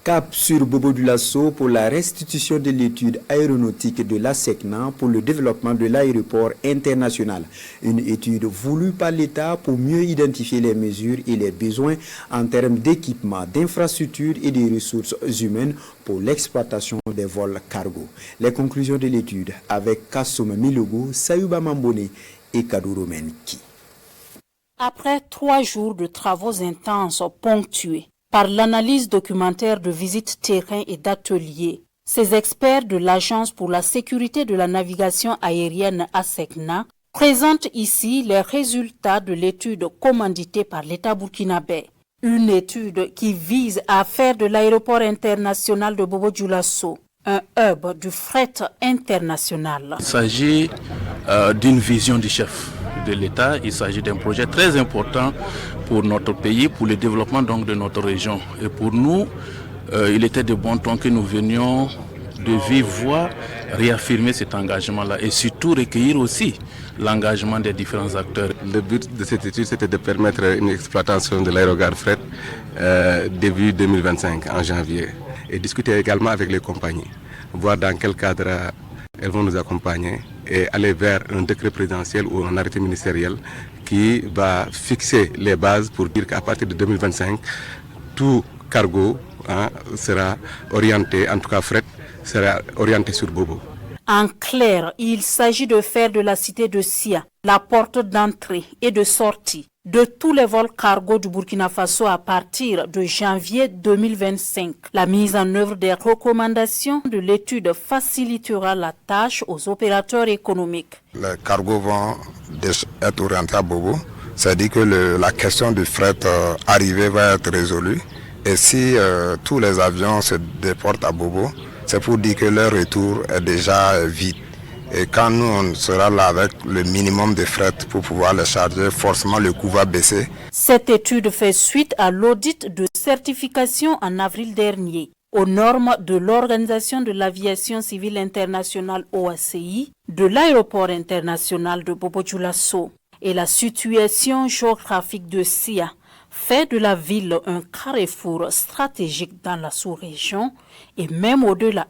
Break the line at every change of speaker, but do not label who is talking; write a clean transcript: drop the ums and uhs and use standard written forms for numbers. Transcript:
Cap sur Bobo Dioulasso pour la restitution de l'étude aéronautique de l'ASECNA pour le développement de l'aéroport international. Une étude voulue par l'État pour mieux identifier les mesures et les besoins en termes d'équipement, d'infrastructures et de ressources humaines pour l'exploitation des vols cargo. Les conclusions de l'étude avec Kassoum Milogo, Sayouba Mambone et Kadouro Menki.
Après 3 jours de travaux intenses ponctués par l'analyse documentaire de visites terrain et d'ateliers, ces experts de l'Agence pour la sécurité de la navigation aérienne ASECNA présentent ici les résultats de l'étude commanditée par l'État burkinabé. Une étude qui vise à faire de l'aéroport international de Bobo Dioulasso un hub du fret international.
Il s'agit d'une vision du chef de l'État. Il s'agit d'un projet très important pour notre pays, pour le développement donc de notre région. Et pour nous, il était de bon ton que nous venions de vive voix réaffirmer cet engagement-là et surtout recueillir aussi l'engagement des différents acteurs.
Le but de cette étude, c'était de permettre une exploitation de l'aérogare fret début 2025, en janvier. Et discuter également avec les compagnies, voir dans quel cadre elles vont nous accompagner et aller vers un décret présidentiel ou un arrêté ministériel qui va fixer les bases pour dire qu'à partir de 2025, tout cargo sera orienté, en tout cas fret, sera orienté sur Bobo.
En clair, il s'agit de faire de la cité de Sia la porte d'entrée et de sortie de tous les vols cargo du Burkina Faso à partir de janvier 2025. La mise en œuvre des recommandations de l'étude facilitera la tâche aux opérateurs économiques.
Les cargos vont être orientés à Bobo, c'est-à-dire que la question du fret arrivé va être résolue. Et si tous les avions se déportent à Bobo, c'est pour dire que leur retour est déjà vide. Et quand nous, on sera là avec le minimum de fret pour pouvoir les charger, forcément le coût va baisser.
Cette étude fait suite à l'audit de certification en avril dernier aux normes de l'Organisation de l'aviation civile internationale OACI, de l'aéroport international de Bobo Dioulasso. Et la situation géographique de Sia fait de la ville un carrefour stratégique dans la sous-région et même au-delà.